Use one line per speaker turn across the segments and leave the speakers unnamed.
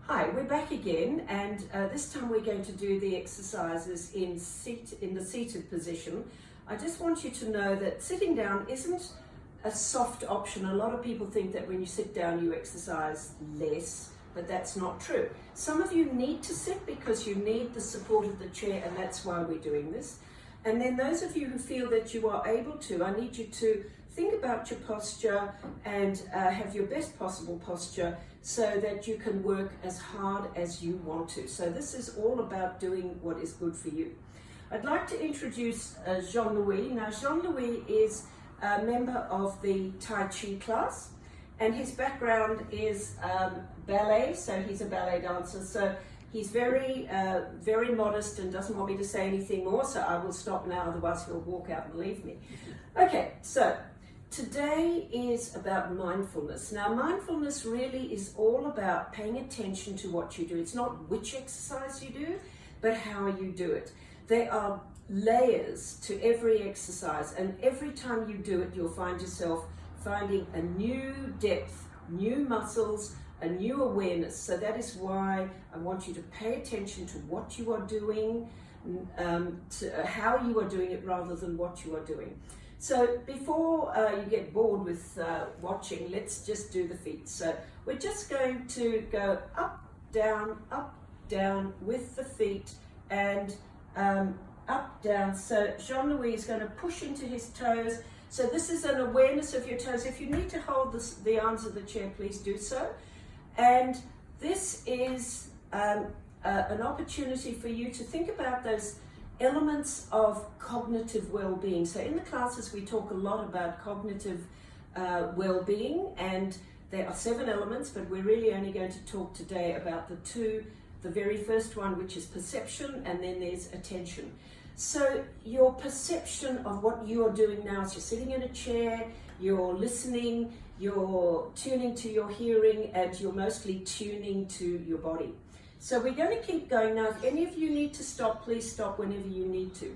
Hi, we're back again, and this time we're going to do the exercises in the seated position. I just want you to know that sitting down isn't a soft option. A lot of people think that when you sit down you exercise less, but that's not true. Some of you need to sit because you need the support of the chair, and that's why we're doing this. And then those of you who feel that you are able to, I need you to think about your posture and have your best possible posture so that you can work as hard as you want to. So this is all about doing what is good for you. I'd like to introduce Jean-Louis. Now Jean-Louis is a member of the Tai Chi class, and his background is ballet, so he's a ballet dancer. So he's very modest and doesn't want me to say anything more, so I will stop now, otherwise he'll walk out and leave me. Okay, so today is about mindfulness. Now, mindfulness really is all about paying attention to what you do. It's not which exercise you do, but how you do it. There are layers to every exercise, and every time you do it, you'll find yourself finding a new depth, new muscles, a new awareness. So that is why I want you to pay attention to what you are doing, to how you are doing it rather than what you are doing. So before you get bored with watching, let's just do the feet. So we're just going to go up, down with the feet, and up, down. So Jean-Louis is going to push into his toes. So this is an awareness of your toes. If you need to hold the arms of the chair, please do so. And this is an opportunity for you to think about those elements of cognitive well-being. So in the classes we talk a lot about cognitive well-being, and there are 7 elements, but we're really only going to talk today about the very first one, which is perception, and then there's attention. So your perception of what you are doing now is you're sitting in a chair, you're listening, you're tuning to your hearing, and you're mostly tuning to your body. So we're going to keep going now. If any of you need to stop, please stop whenever you need to.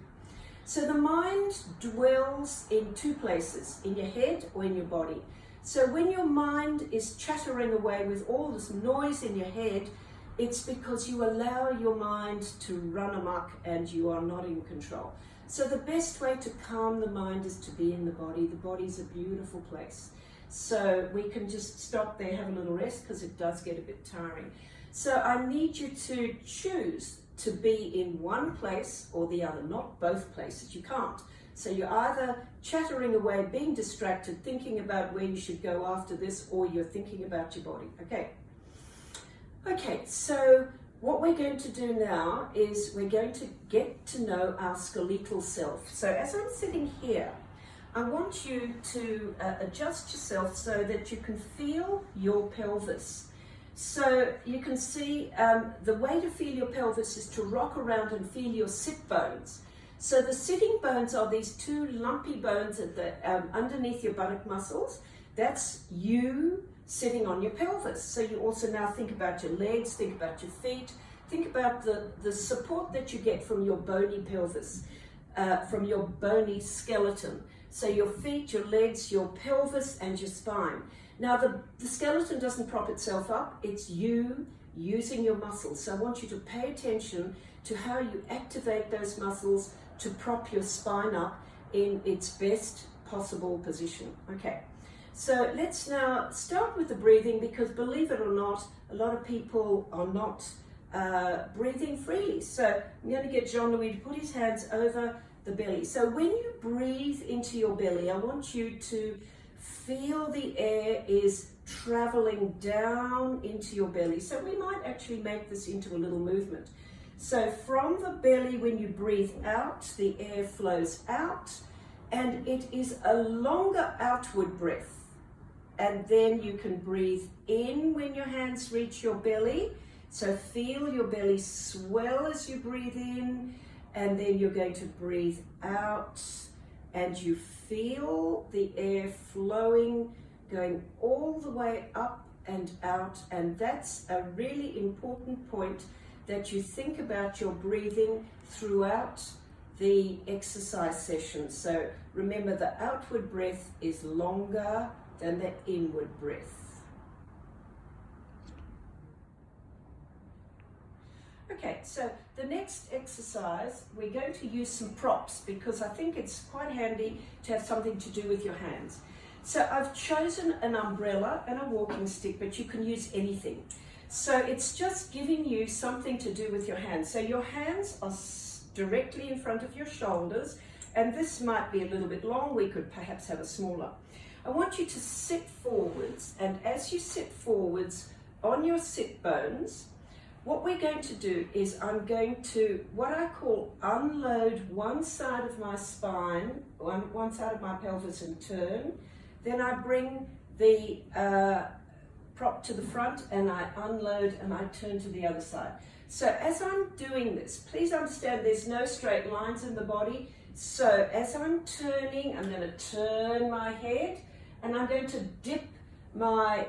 So the mind dwells in 2 places, in your head or in your body. So when your mind is chattering away with all this noise in your head, it's because you allow your mind to run amok and you are not in control. So the best way to calm the mind is to be in the body. The body's a beautiful place. So we can just stop there, have a little rest, because it does get a bit tiring. So I need you to choose to be in one place or the other, not both places. You can't. So you're either chattering away, being distracted, thinking about where you should go after this, or you're thinking about your body. Okay, so what we're going to do now is we're going to get to know our skeletal self. So as I'm sitting here, I want you to adjust yourself so that you can feel your pelvis. So you can see the way to feel your pelvis is to rock around and feel your sit bones. So the sitting bones are these 2 lumpy bones at the underneath your buttock muscles. That's you sitting on your pelvis. So you also now think about your legs, think about your feet, think about the support that you get from your bony pelvis, from your bony skeleton. So your feet, your legs, your pelvis, and your spine. Now the skeleton doesn't prop itself up, it's you using your muscles. So I want you to pay attention to how you activate those muscles to prop your spine up in its best possible position. Okay, so let's now start with the breathing, because believe it or not, a lot of people are not breathing freely. So I'm going to get Jean-Louis to put his hands over the belly. So when you breathe into your belly, I want you to feel the air is traveling down into your belly. So we might actually make this into a little movement. So from the belly, when you breathe out, the air flows out, and it is a longer outward breath. And then you can breathe in when your hands reach your belly. So feel your belly swell as you breathe in, and then you're going to breathe out, and you feel the air flowing, going all the way up and out. And that's a really important point, that you think about your breathing throughout the exercise session. So remember, the outward breath is longer than the inward breath. Okay, so the next exercise, we're going to use some props because I think it's quite handy to have something to do with your hands. So I've chosen an umbrella and a walking stick, but you can use anything. So it's just giving you something to do with your hands. So your hands are directly in front of your shoulders, and this might be a little bit long. We could perhaps have a smaller. I want you to sit forwards, and as you sit forwards on your sit bones, what we're going to do is I'm going to, what I call, unload one side of my spine, one side of my pelvis and turn. Then I bring the prop to the front and I unload and I turn to the other side. So as I'm doing this, please understand there's no straight lines in the body. So as I'm turning, I'm going to turn my head and I'm going to dip my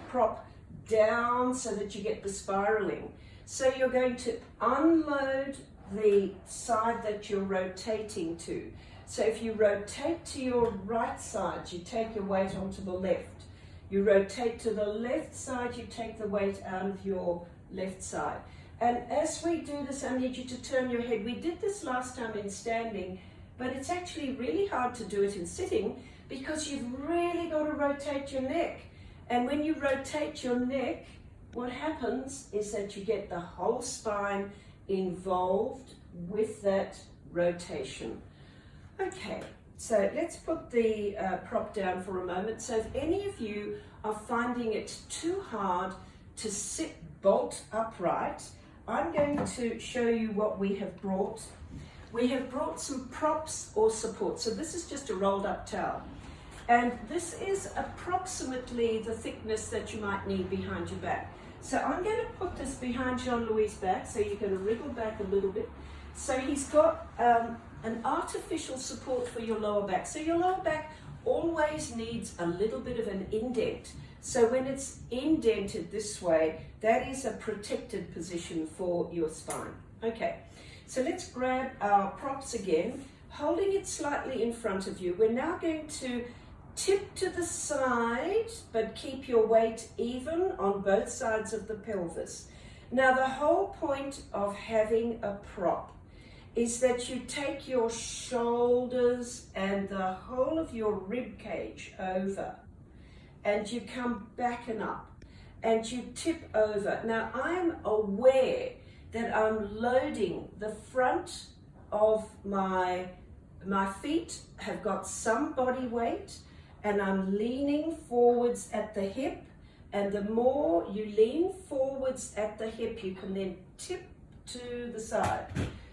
prop down so that you get the spiraling. So you're going to unload the side that you're rotating to. So if you rotate to your right side, you take your weight onto the left. You rotate to the left side, you take the weight out of your left side. And as we do this, I need you to turn your head. We did this last time in standing, but it's actually really hard to do it in sitting because you've really got to rotate your neck. And when you rotate your neck, what happens is that you get the whole spine involved with that rotation. Okay, so let's put the prop down for a moment. So if any of you are finding it too hard to sit bolt upright, I'm going to show you what we have brought. We have brought some props or support. So this is just a rolled up towel. And this is approximately the thickness that you might need behind your back. So I'm going to put this behind Jean-Louis' back, so you're going to wriggle back a little bit. So he's got an artificial support for your lower back. So your lower back always needs a little bit of an indent. So when it's indented this way, that is a protected position for your spine. Okay, so let's grab our props again, holding it slightly in front of you. We're now going to tip to the side, but keep your weight even on both sides of the pelvis. Now, the whole point of having a prop is that you take your shoulders and the whole of your rib cage over, and you come back and up, and you tip over. Now, I'm aware that I'm loading the front of my feet have got some body weight, and I'm leaning forwards at the hip, and the more you lean forwards at the hip, you can then tip to the side.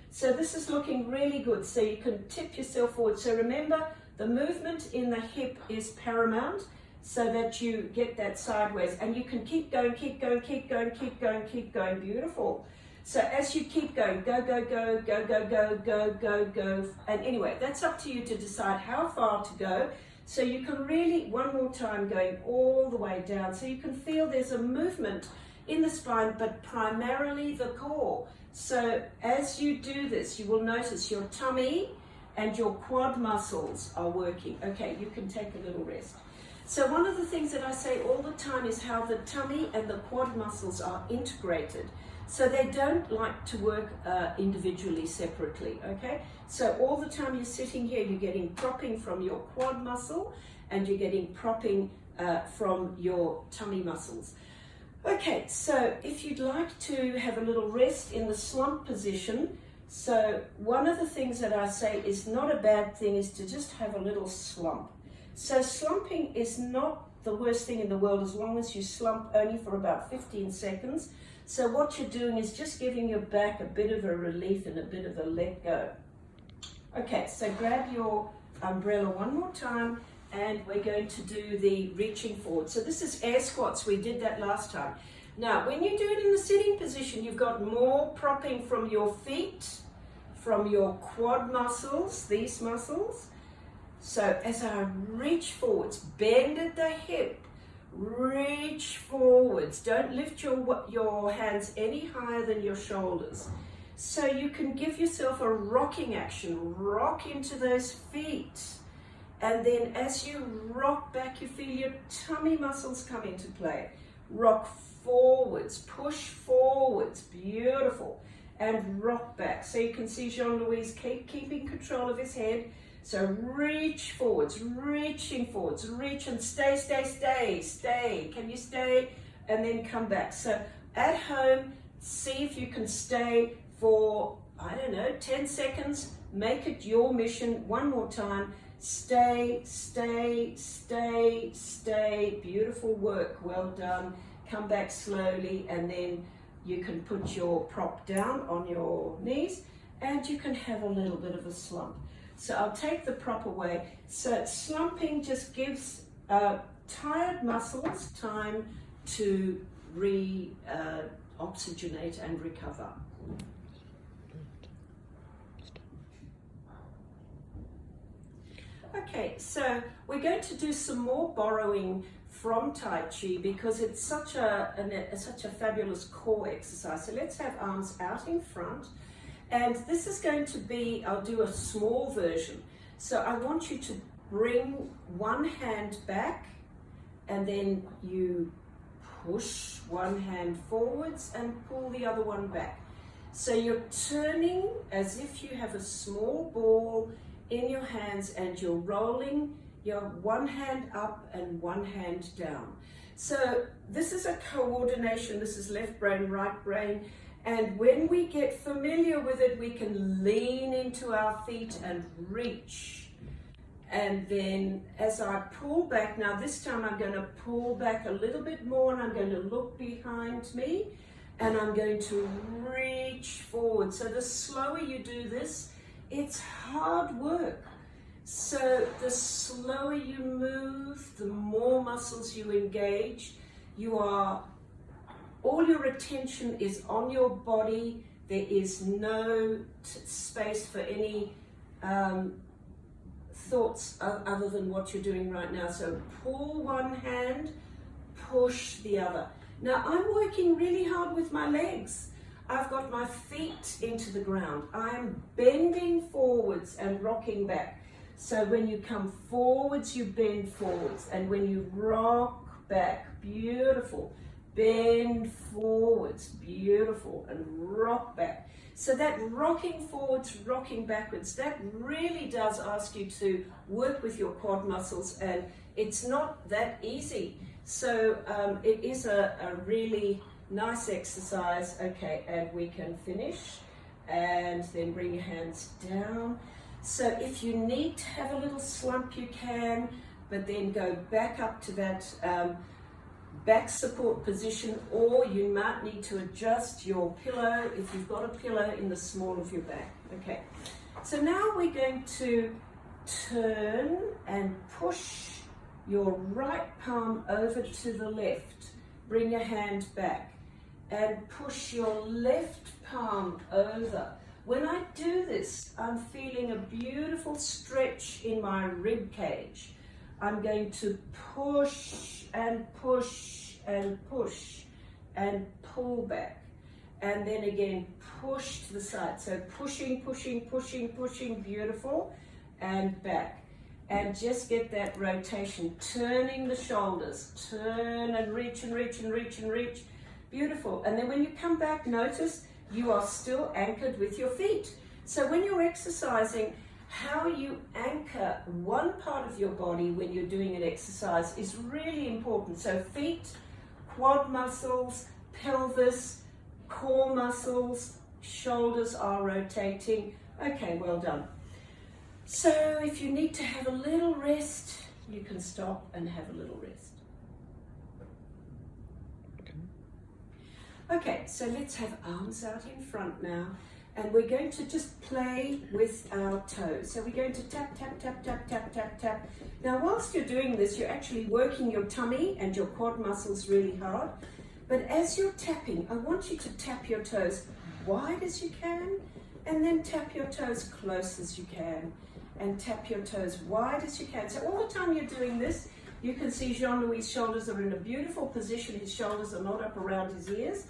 So this is looking really good. So you can tip yourself forward. So remember, the movement in the hip is paramount so that you get that sideways, and you can keep going, keep going, keep going, keep going, keep going. Beautiful. So as you keep going, go, go, go, go, go, go, go, go, go. And anyway, that's up to you to decide how far to go. So you can really, one more time, going all the way down. So you can feel there's a movement in the spine, but primarily the core. So as you do this, you will notice your tummy and your quad muscles are working. Okay, you can take a little rest. So one of the things that I say all the time is how the tummy and the quad muscles are integrated. So they don't like to work individually, separately, okay? So all the time you're sitting here, you're getting propping from your quad muscle and you're getting propping from your tummy muscles. Okay, so if you'd like to have a little rest in the slump position, so one of the things that I say is not a bad thing is to just have a little slump. So slumping is not the worst thing in the world as long as you slump only for about 15 seconds. So what you're doing is just giving your back a bit of a relief and a bit of a let go. Okay, so grab your umbrella one more time and we're going to do the reaching forward. So this is air squats. We did that last time. Now, when you do it in the sitting position, you've got more propping from your feet, from your quad muscles, these muscles. So as I reach forwards, bend at the hip, reach forwards. Don't lift your hands any higher than your shoulders. So you can give yourself a rocking action. Rock into those feet. And then as you rock back, you feel your tummy muscles come into play. rock forwards, push forwards, beautiful, and rock back. So you can see Jean-Louis keeping control of his head. So reach forwards, reaching forwards, reach and stay, stay, stay, stay. Can you stay? And then come back. So at home, see if you can stay for, I don't know, 10 seconds. Make it your mission. One more time. Stay, stay, stay, stay. Beautiful work. Well done. Come back slowly, and then you can put your prop down on your knees, and you can have a little bit of a slump. So I'll take the prop away. So slumping just gives tired muscles time to oxygenate and recover. Okay, so we're going to do some more borrowing from Tai Chi because it's such a fabulous core exercise. So let's have arms out in front. And this is going to be, I'll do a small version. So I want you to bring one hand back, and then you push one hand forwards and pull the other one back. So you're turning as if you have a small ball in your hands, and you're rolling your one hand up and one hand down. So this is a coordination. This is left brain, right brain. And when we get familiar with it, we can lean into our feet and reach. And then as I pull back, now this time I'm going to pull back a little bit more, and I'm going to look behind me, and I'm going to reach forward. So the slower you do this, it's hard work. So the slower you move, the more muscles you engage. All your attention is on your body. There is no space for any thoughts other than what you're doing right now. So pull one hand, push the other. Now I'm working really hard with my legs. I've got my feet into the ground. I'm bending forwards and rocking back. So when you come forwards, you bend forwards. And when you rock back, beautiful. Bend forwards, beautiful, and rock back. So that rocking forwards, rocking backwards, that really does ask you to work with your quad muscles, and it's not that easy. So it is a really nice exercise. Okay, and we can finish, and then bring your hands down. So if you need to have a little slump, you can, but then go back up to that back support position, or you might need to adjust your pillow if you've got a pillow in the small of your back. Okay, so now we're going to turn and push your right palm over to the left. Bring your hand back and push your left palm over. When I do this, I'm feeling a beautiful stretch in my rib cage. I'm going to push and push and push and pull back, and then again push to the side. So pushing, pushing, pushing, pushing, beautiful, and back. And just get that rotation, turning the shoulders, turn and reach and reach and reach and reach, beautiful. And then when you come back, notice you are still anchored with your feet. So when you're exercising, how you anchor one part of your body when you're doing an exercise is really important. So feet, quad muscles, pelvis, core muscles, shoulders are rotating. Okay, well done. So if you need to have a little rest, you can stop and have a little rest. Okay, so let's have arms out in front now. And we're going to just play with our toes. So we're going to tap, tap, tap, tap, tap, tap, tap. Now, whilst you're doing this, you're actually working your tummy and your quad muscles really hard. But as you're tapping, I want you to tap your toes wide as you can, and then tap your toes close as you can, and tap your toes wide as you can. So all the time you're doing this, you can see Jean-Louis' shoulders are in a beautiful position. His shoulders are not up around his ears.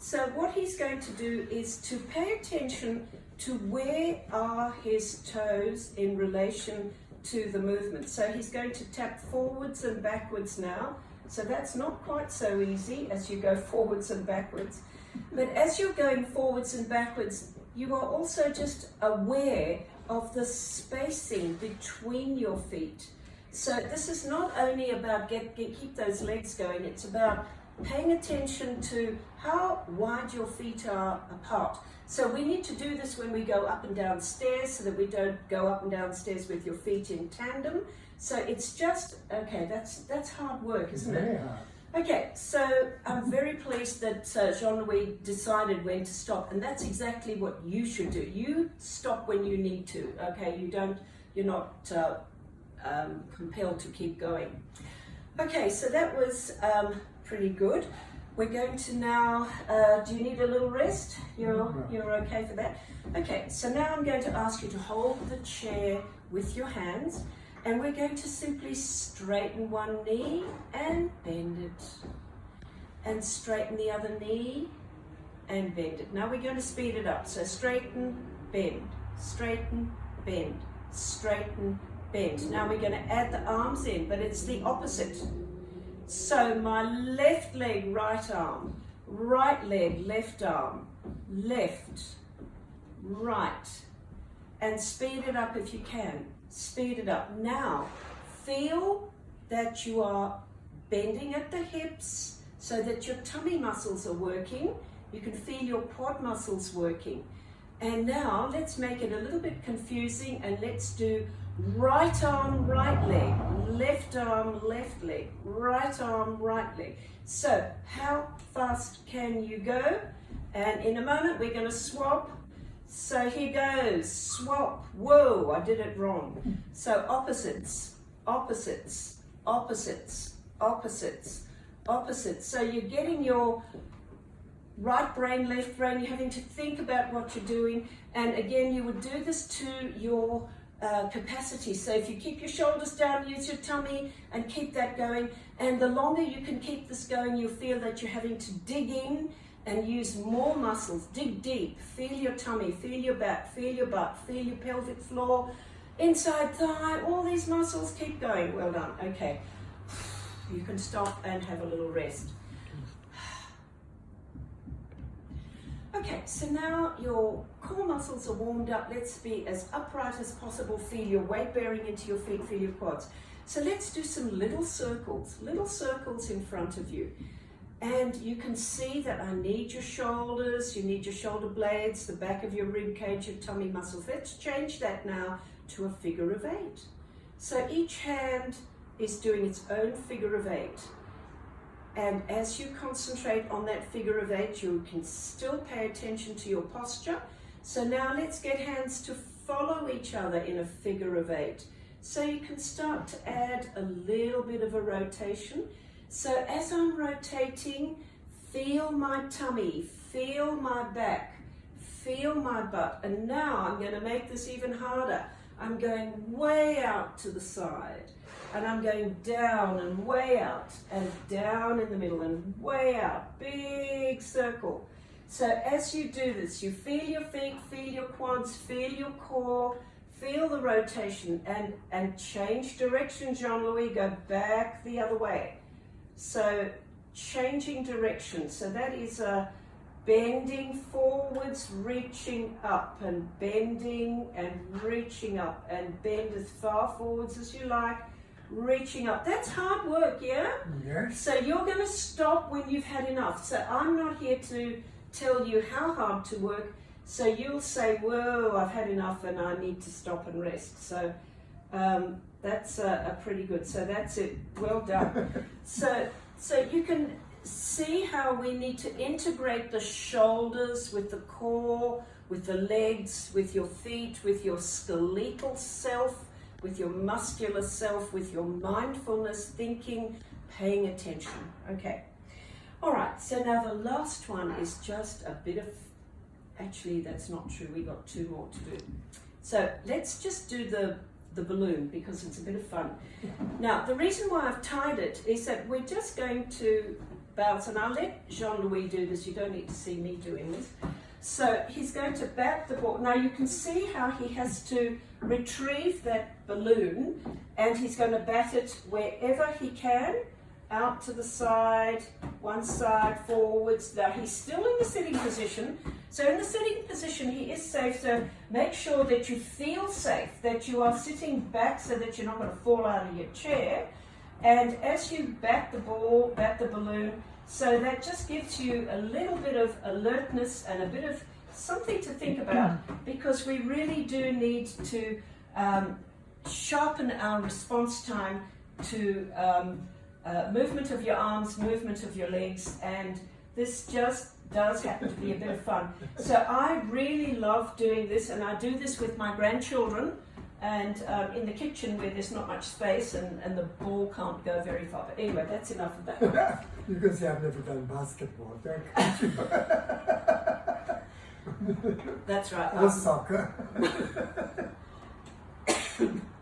So what he's going to do is to pay attention to where are his toes in relation to the movement. So he's going to tap forwards and backwards now. So that's not quite so easy as you go forwards and backwards. But as you're going forwards and backwards, you are also just aware of the spacing between your feet. So this is not only about keep those legs going, it's about paying attention to how wide your feet are apart. So we need to do this when we go up and down stairs so that we don't go up and down stairs with your feet in tandem. So it's just, okay, that's hard work, isn't it?
Very hard.
Okay, so I'm very pleased that Jean-Louis decided when to stop, and that's exactly what you should do. You stop when you need to, okay? You're not compelled to keep going. Okay, so that was pretty good. We're going to now, do you need a little rest? You're okay for that? Okay, so now I'm going to ask you to hold the chair with your hands, and we're going to simply straighten one knee and bend it. And straighten the other knee and bend it. Now we're going to speed it up. So straighten, bend, straighten, bend, straighten, bend. Now we're going to add the arms in, but it's the opposite. So my left leg, right arm, right leg, left arm, left, right, and speed it up if you can. Speed it up. Now, feel that you are bending at the hips so that your tummy muscles are working. You can feel your quad muscles working. And now let's make it a little bit confusing, and let's do right arm, right leg, left arm, left leg, right arm, right leg. So how fast can you go? And in a moment we're going to swap. So here goes, swap. Whoa, I did it wrong. So opposites, opposites, opposites, opposites, opposites. So you're getting your right brain, left brain, you're having to think about what you're doing. And again, you would do this to your capacity. So if you keep your shoulders down, use your tummy and keep that going. And the longer you can keep this going, you'll feel that you're having to dig in and use more muscles. Dig deep. Feel your tummy, feel your back, feel your butt, feel your pelvic floor, inside thigh, all these muscles. Keep going. Well done. Okay. You can stop and have a little rest. Okay, so now your core muscles are warmed up. Let's be as upright as possible. Feel your weight bearing into your feet, feel your quads. So let's do some little circles in front of you. And you can see that I need your shoulders, you need your shoulder blades, the back of your rib cage, your tummy muscles. Let's change that now to a figure of 8. So each hand is doing its own figure of 8. And as you concentrate on that figure of 8, you can still pay attention to your posture. So now let's get hands to follow each other in a figure of 8. So you can start to add a little bit of a rotation. So as I'm rotating, feel my tummy, feel my back, feel my butt. And now I'm going to make this even harder. I'm going way out to the side. And I'm going down and way out and down in the middle and way out. Big circle. So as you do this, you feel your feet, feel your quads, feel your core, feel the rotation, and change direction, Jean-Louis. Go back the other way. So changing direction. So that is a bending forwards, reaching up, and bending and reaching up, and bend as far forwards as you like. Reaching up. That's hard work, yeah?
Yes.
So you're going to stop when you've had enough. So I'm not here to tell you how hard to work. So you'll say, whoa, I've had enough and I need to stop and rest. So that's a pretty good. So that's it. Well done. So you can see how we need to integrate the shoulders with the core, with the legs, with your feet, with your skeletal self, with your muscular self, with your mindfulness, thinking, paying attention. Okay. All right. So now the last one is just a bit of, actually that's not true. We got 2 more to do. So let's just do the balloon because it's a bit of fun. Now, the reason why I've tied it is that we're just going to bounce, and I'll let Jean-Louis do this. You don't need to see me doing this. So he's going to bat the ball. Now you can see how he has to retrieve that balloon, and he's going to bat it wherever he can out to the side, one side, forwards. Now he's still in the sitting position. So in the sitting position, he is safe. So make sure that you feel safe, that you are sitting back so that you're not going to fall out of your chair. And as you bat the ball, bat the balloon, so that just gives you a little bit of alertness and a bit of something to think about, because we really do need to sharpen our response time to movement of your arms, movement of your legs, and this just does happen to be a bit of fun. So I really love doing this, and I do this with my grandchildren, and in the kitchen where there's not much space and the ball can't go very far. But anyway, that's enough of that.
You can say I've never done basketball.
That's right.
Or soccer.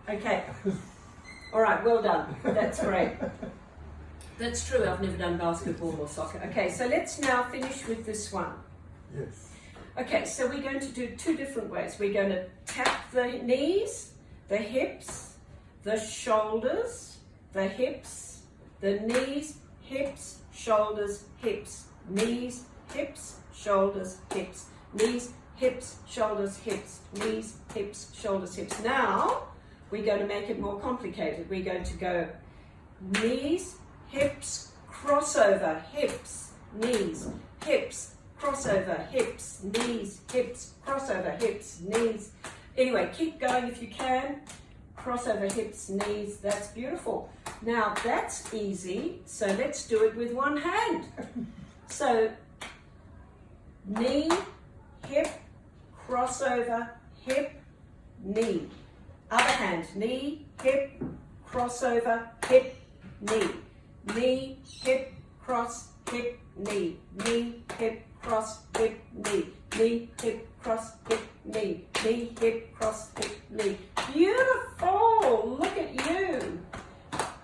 Okay. All right, well done. That's great. That's true, I've never done basketball or soccer. Okay, so let's now finish with this one.
Yes.
Okay, so we're going to do two different ways. We're going to tap the knees, the hips, the shoulders, the hips, the knees, hips, shoulders, hips, knees, hips, shoulders, hips, knees, hips, shoulders, hips, knees, hips, shoulders, hips. Now, we're going to make it more complicated. We're going to go knees, hips, crossover, hips, knees, hips, crossover, hips, knees, hips, crossover, hips, knees. Anyway, keep going if you can. Crossover, hips, knees. That's beautiful. Now, that's easy, so let's do it with one hand. So, knee, hip, crossover, hip, knee. Other hand, knee, hip, crossover, hip, knee. Knee, hip, cross, hip, knee. Knee, hip, cross, hip, knee. Knee, hip, cross, hip, knee. Knee, hip, cross, hip, knee. Beautiful! Look at you.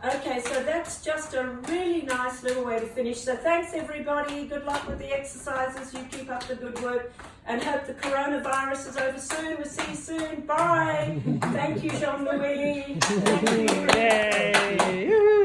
Okay, so that's just a really nice little way to finish. So thanks everybody. Good luck with the exercises. You keep up the good work and hope the coronavirus is over soon. We'll see you soon. Bye. Thank you, Jean-Louis. Thank you.
Yay.